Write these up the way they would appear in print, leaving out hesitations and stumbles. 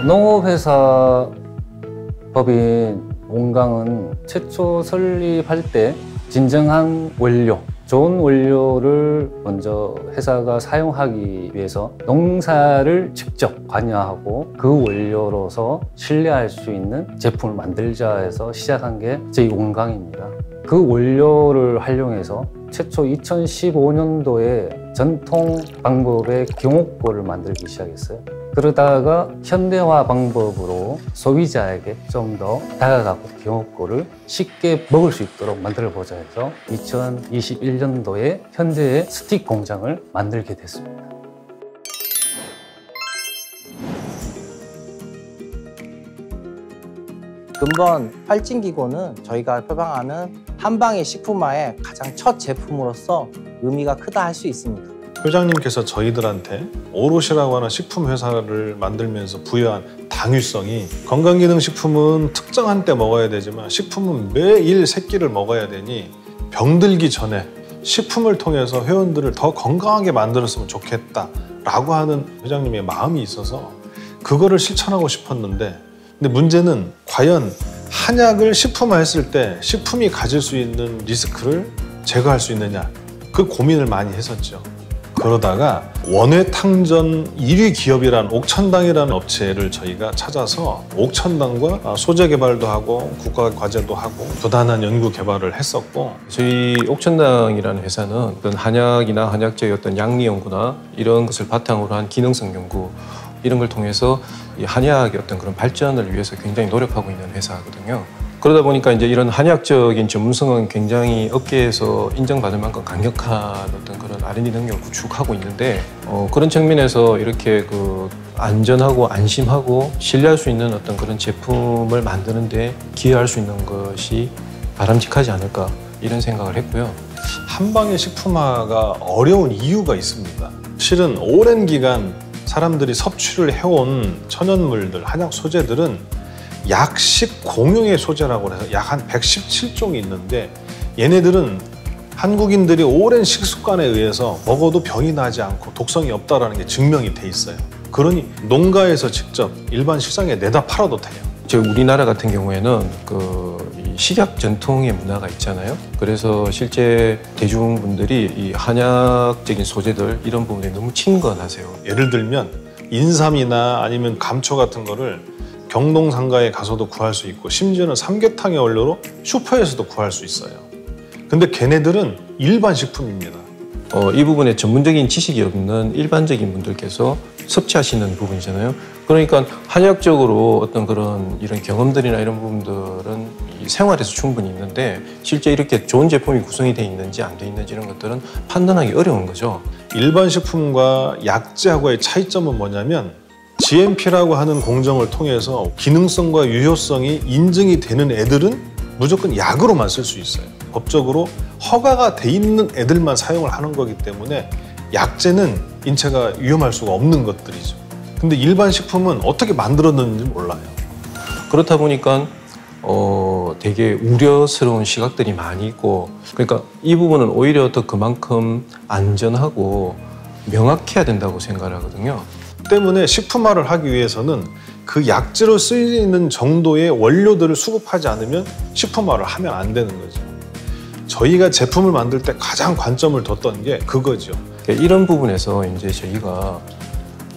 농업회사 법인 온강은 최초 설립할 때 진정한 원료, 좋은 원료를 먼저 회사가 사용하기 위해서 농사를 직접 관여하고 그 원료로서 신뢰할 수 있는 제품을 만들자 해서 시작한 게 저희 온강입니다. 그 원료를 활용해서 최초 2015년도에 전통 방법의 경옥고를 만들기 시작했어요. 그러다가 현대화 방법으로 소비자에게 좀 더 다가가고 경옥고를 쉽게 먹을 수 있도록 만들어보자 해서 2021년도에 현재의 스틱 공장을 만들게 됐습니다. 근본 활진기고는 저희가 표방하는 한방의 식품화의 가장 첫 제품으로서 의미가 크다 할 수 있습니다. 회장님께서 저희들한테 오롯이라고 하는 식품 회사를 만들면서 부여한 당위성이 건강기능식품은 특정한 때 먹어야 되지만 식품은 매일 새끼를 먹어야 되니 병들기 전에 식품을 통해서 회원들을 더 건강하게 만들었으면 좋겠다라고 하는 회장님의 마음이 있어서 그거를 실천하고 싶었는데, 근데 문제는 과연 한약을 식품화했을 때 식품이 가질 수 있는 리스크를 제거할 수 있느냐, 그 고민을 많이 했었죠. 그러다가 원외탕전 1위 기업이란 옥천당이라는 업체를 저희가 찾아서 옥천당과 소재 개발도 하고 국가 과제도 하고 부단한 연구 개발을 했었고, 저희 옥천당이라는 회사는 어떤 한약이나 한약재의 어떤 양리 연구나 이런 것을 바탕으로 한 기능성 연구, 이런 걸 통해서 이 한약의 어떤 그런 발전을 위해서 굉장히 노력하고 있는 회사거든요. 그러다 보니까 이제 이런 한약적인 전문성은 굉장히 업계에서 인정받을 만큼 강력한 어떤 그런 R&D 능력을 구축하고 있는데, 그런 측면에서 이렇게 그 안전하고 안심하고 신뢰할 수 있는 어떤 그런 제품을 만드는데 기여할 수 있는 것이 바람직하지 않을까, 이런 생각을 했고요. 한방의 식품화가 어려운 이유가 있습니다. 실은 오랜 기간 사람들이 섭취를 해온 천연물들, 한약 소재들은 약식 공용의 소재라고 해서 약 한 117종이 있는데, 얘네들은 한국인들이 오랜 식습관에 의해서 먹어도 병이 나지 않고 독성이 없다는 게 증명이 돼 있어요. 그러니 농가에서 직접 일반 시장에 내다 팔아도 돼요. 우리나라 같은 경우에는 이 식약 전통의 문화가 있잖아요. 그래서 실제 대중분들이 이 한약적인 소재들 이런 부분에 너무 친근하세요. 예를 들면 인삼이나 아니면 감초 같은 거를 경동상가에 가서도 구할 수 있고, 심지어는 삼계탕의 원료로 슈퍼에서도 구할 수 있어요. 근데 걔네들은 일반 식품입니다. 이 부분에 전문적인 지식이 없는 일반적인 분들께서 섭취하시는 부분이잖아요. 그러니까 한약적으로 어떤 그런 이런 경험들이나 이런 부분들은 이 생활에서 충분히 있는데, 실제 이렇게 좋은 제품이 구성이 돼 있는지 안 돼 있는지 이런 것들은 판단하기 어려운 거죠. 일반 식품과 약재하고의 차이점은 뭐냐면, GMP라고 하는 공정을 통해서 기능성과 유효성이 인증이 되는 애들은 무조건 약으로만 쓸 수 있어요. 법적으로 허가가 돼 있는 애들만 사용을 하는 거기 때문에 약재는 인체가 위험할 수가 없는 것들이죠. 근데 일반 식품은 어떻게 만들었는지 몰라요. 그렇다 보니까 되게 우려스러운 시각들이 많이 있고, 그러니까 이 부분은 오히려 더 그만큼 안전하고 명확해야 된다고 생각을 하거든요. 때문에 식품화를 하기 위해서는 그 약재로 쓰이는 정도의 원료들을 수급하지 않으면 식품화를 하면 안 되는 거죠. 저희가 제품을 만들 때 가장 관점을 뒀던 게 그거죠. 이런 부분에서 이제 저희가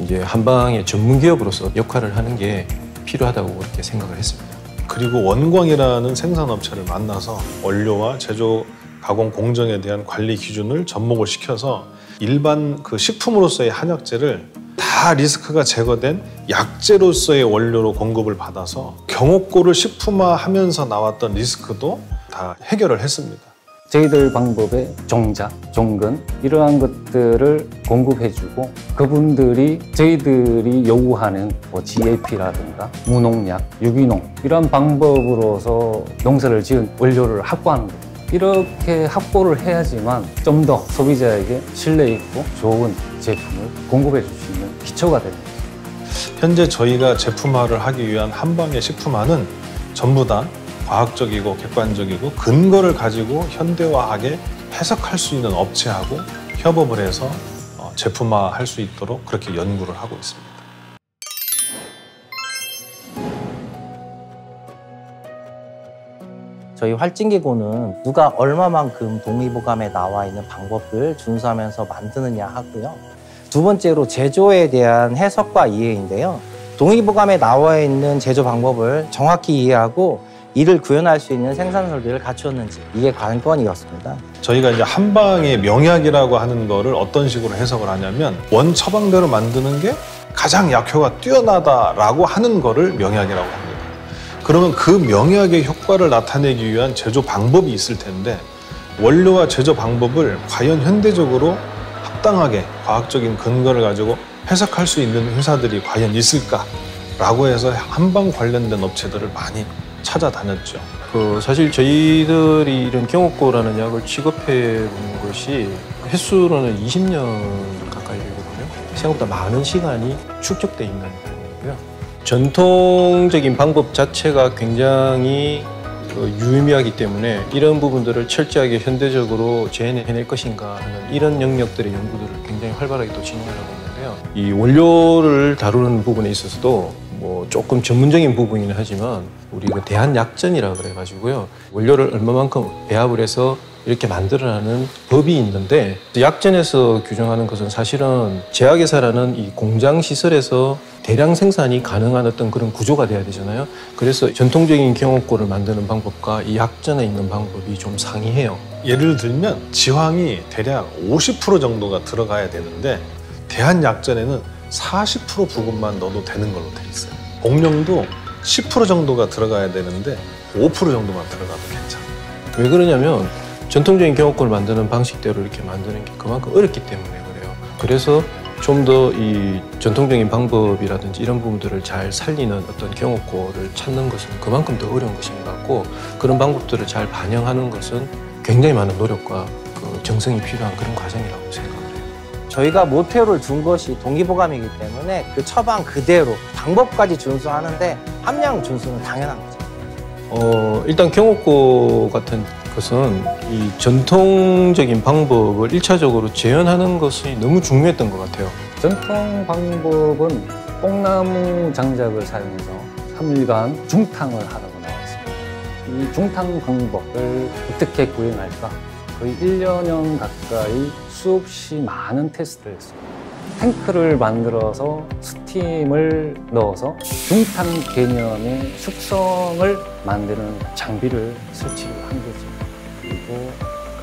이제 한방의 전문 기업으로서 역할을 하는 게 필요하다고 그렇게 생각을 했습니다. 그리고 원광이라는 생산업체를 만나서 원료와 제조 가공 공정에 대한 관리 기준을 접목을 시켜서 일반 그 식품으로서의 한약재를 다 리스크가 제거된 약재로서의 원료로 공급을 받아서 경옥고를 식품화하면서 나왔던 리스크도 다 해결을 했습니다. 저희들 방법의 종자, 종근 이러한 것들을 공급해주고, 그분들이 저희들이 요구하는 GAP라든가 무농약, 유기농 이런 방법으로서 농사를 지은 원료를 확보하는 겁니다. 이렇게 확보를 해야지만 좀 더 소비자에게 신뢰 있고 좋은 제품을 공급해 줄 수 있는 기초가 됩니다. 현재 저희가 제품화를 하기 위한 한방의 식품화는 전부 다 과학적이고 객관적이고 근거를 가지고 현대화하게 해석할 수 있는 업체하고 협업을 해서 제품화할 수 있도록 그렇게 연구를 하고 있습니다. 저희 활진기구는 누가 얼마만큼 동의보감에 나와 있는 방법을 준수하면서 만드느냐 하고요. 두 번째로 제조에 대한 해석과 이해인데요. 동의보감에 나와 있는 제조 방법을 정확히 이해하고 이를 구현할 수 있는 생산 설비를 갖추었는지, 이게 관건이었습니다. 저희가 이제 한방의 명약이라고 하는 거를 어떤 식으로 해석을 하냐면 원 처방대로 만드는 게 가장 약효가 뛰어나다라고 하는 거를 명약이라고 합니다. 그러면 그 명약의 효과를 나타내기 위한 제조 방법이 있을 텐데 원료와 제조 방법을 과연 현대적으로 합당하게 과학적인 근거를 가지고 해석할 수 있는 회사들이 과연 있을까라고 해서 한방 관련된 업체들을 많이 찾아다녔죠. 사실 저희들이 이런 경옥고라는 약을 취급해 본 것이 횟수로는 20년 가까이 되거든요. 생각보다 많은 시간이 축적돼 있는 부분이고요. 전통적인 방법 자체가 굉장히 유의미하기 때문에 이런 부분들을 철저하게 현대적으로 재현해낼 것인가 하는 이런 영역들의 연구들을 굉장히 활발하게 또 진행하고 있는데요. 이 원료를 다루는 부분에 있어서도 뭐 조금 전문적인 부분이긴 하지만 우리가 대한약전이라 그래가지고요. 원료를 얼마만큼 배합을 해서 이렇게 만들어라는 법이 있는데 약전에서 규정하는 것은 사실은 제약회사라는 이 공장 시설에서 대량 생산이 가능한 어떤 그런 구조가 돼야 되잖아요. 그래서 전통적인 경옥고를 만드는 방법과 이 약전에 있는 방법이 좀 상이해요. 예를 들면 지황이 대략 50% 정도가 들어가야 되는데 대한약전에는 40% 부분만 넣어도 되는 걸로 돼 있어요. 복령도 10% 정도가 들어가야 되는데 5% 정도만 들어가도 괜찮아요. 왜 그러냐면 전통적인 경옥고를 만드는 방식대로 이렇게 만드는 게 그만큼 어렵기 때문에 그래요. 그래서 좀 더 이 전통적인 방법이라든지 이런 부분들을 잘 살리는 어떤 경옥고를 찾는 것은 그만큼 더 어려운 것인 것 같고 그런 방법들을 잘 반영하는 것은 굉장히 많은 노력과 그 정성이 필요한 그런 과정이라고 생각을 해요. 저희가 모태로를 둔 것이 동의보감이기 때문에 그 처방 그대로 방법까지 준수하는데 함량 준수는 당연한 거죠. 일단 경옥고 같은 것은 이 전통적인 방법을 1차적으로 재현하는 것이 너무 중요했던 것 같아요. 전통 방법은 뽕나무 장작을 사용해서 3일간 중탕을 하라고 나왔습니다. 이 중탕 방법을 어떻게 구현할까? 거의 1년여 가까이 수없이 많은 테스트를 했습니다. 탱크를 만들어서 스팀을 넣어서 중탕 개념의 숙성을 만드는 장비를 설치를 한 거죠. 그리고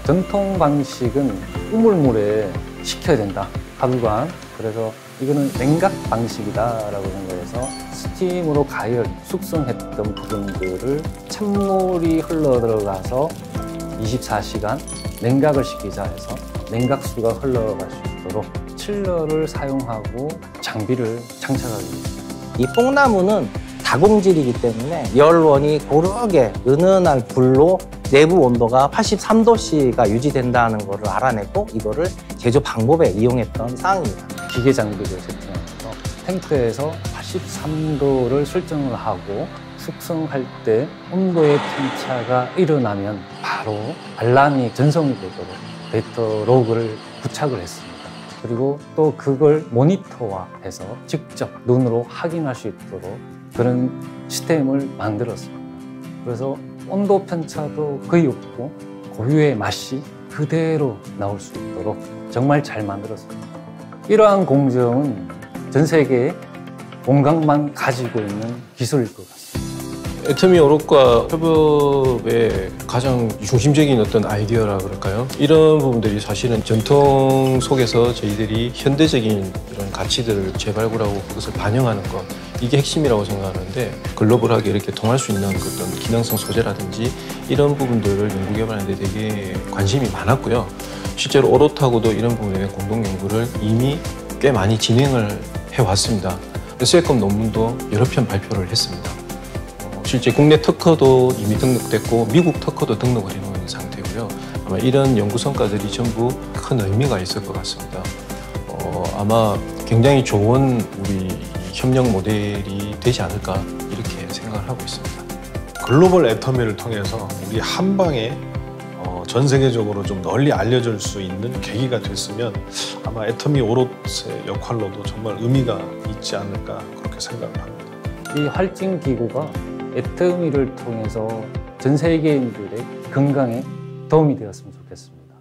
전통 방식은 우물물에 식혀야 된다. 하루간. 그래서 이거는 냉각 방식이다라고 생각해서 스팀으로 가열, 숙성했던 부분들을 찬물이 흘러 들어가서 24시간 냉각을 시키자 해서 냉각수가 흘러갈 수 있도록 칠러를 사용하고 장비를 장착하게 됐습니다. 이 뽕나무는 다공질이기 때문에 열원이 고르게 은은한 불로 내부 온도가 83도씨가 유지된다는 것을 알아내고 이거를 제조 방법에 이용했던 사항입니다. 기계 장비를 세팅하면서 탱크에서 83도를 설정을 하고 숙성할 때 온도의 편차가 일어나면 바로 알람이 전송이 되도록 데이터 로그를 부착을 했습니다. 그리고 또 그걸 모니터화해서 직접 눈으로 확인할 수 있도록 그런 시스템을 만들었습니다. 그래서 온도 편차도 거의 없고 고유의 맛이 그대로 나올 수 있도록 정말 잘 만들었습니다. 이러한 공정은 전 세계에 온강만 가지고 있는 기술일 것 같습니다. 애터미 오롯과 협업의 가장 중심적인 어떤 아이디어라 그럴까요? 이런 부분들이 사실은 전통 속에서 저희들이 현대적인 이런 가치들을 재발굴하고 그것을 반영하는 것, 이게 핵심이라고 생각하는데 글로벌하게 이렇게 통할 수 있는 어떤 기능성 소재라든지 이런 부분들을 연구 개발하는 데 되게 관심이 많았고요. 실제로 오롯하고도 이런 부분에 공동 연구를 이미 꽤 많이 진행을 해왔습니다. SECOM 논문도 여러 편 발표를 했습니다. 실제 국내 특허도 이미 등록됐고 미국 특허도 등록을 해놓은 상태고요. 아마 이런 연구 성과들이 전부 큰 의미가 있을 것 같습니다. 아마 굉장히 좋은 우리 협력 모델이 되지 않을까 이렇게 생각을 하고 있습니다. 글로벌 애터미를 통해서 우리 한방에 전 세계적으로 좀 널리 알려질 수 있는 계기가 됐으면 아마 애터미 오롯의 역할로도 정말 의미가 있지 않을까 그렇게 생각을 합니다. 이 활진 기구가 애터미를 통해서 전 세계인들의 건강에 도움이 되었으면 좋겠습니다.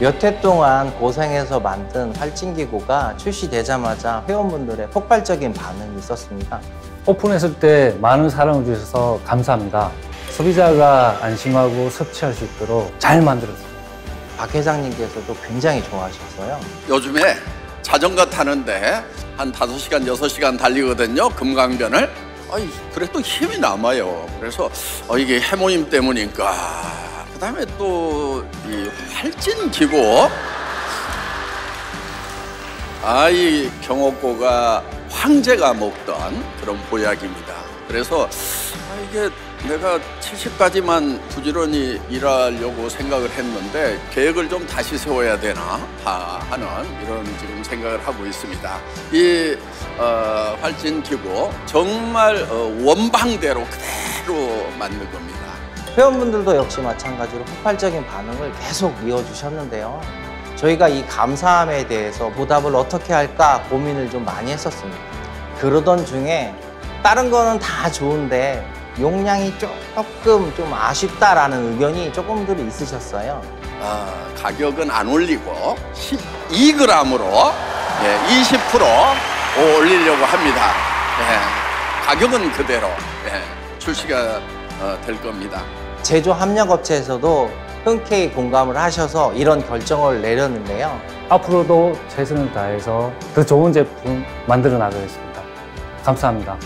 몇 해 동안 고생해서 만든 활진기구가 출시되자마자 회원분들의 폭발적인 반응이 있었습니다. 오픈했을 때 많은 사랑을 주셔서 감사합니다. 소비자가 안심하고 섭취할 수 있도록 잘 만들었습니다. 박 회장님께서도 굉장히 좋아하셨어요. 요즘에 자전거 타는데 한 5시간, 6시간 달리거든요. 금강변을. 그래도 힘이 남아요. 그래서 이게 해모임 때문인가. 그다음에 또 이 활진기구. 이 경옥고가 황제가 먹던 그런 보약입니다. 그래서 이게 내가 70까지만 부지런히 일하려고 생각을 했는데 계획을 좀 다시 세워야 되나 하는 이런 지금 생각을 하고 있습니다. 이 활진기구 정말 원방대로 그대로 만든 겁니다. 회원분들도 역시 마찬가지로 폭발적인 반응을 계속 이어주셨는데요. 저희가 이 감사함에 대해서 보답을 어떻게 할까 고민을 좀 많이 했었습니다. 그러던 중에 다른 거는 다 좋은데 용량이 조금 좀 아쉽다라는 의견이 조금들 있으셨어요. 가격은 안 올리고 12g으로 20% 올리려고 합니다. 가격은 그대로 출시가 될 겁니다. 제조 협력업체에서도 흔쾌히 공감을 하셔서 이런 결정을 내렸는데요. 앞으로도 최선을 다해서 더 좋은 제품 만들어 나가겠습니다. 감사합니다.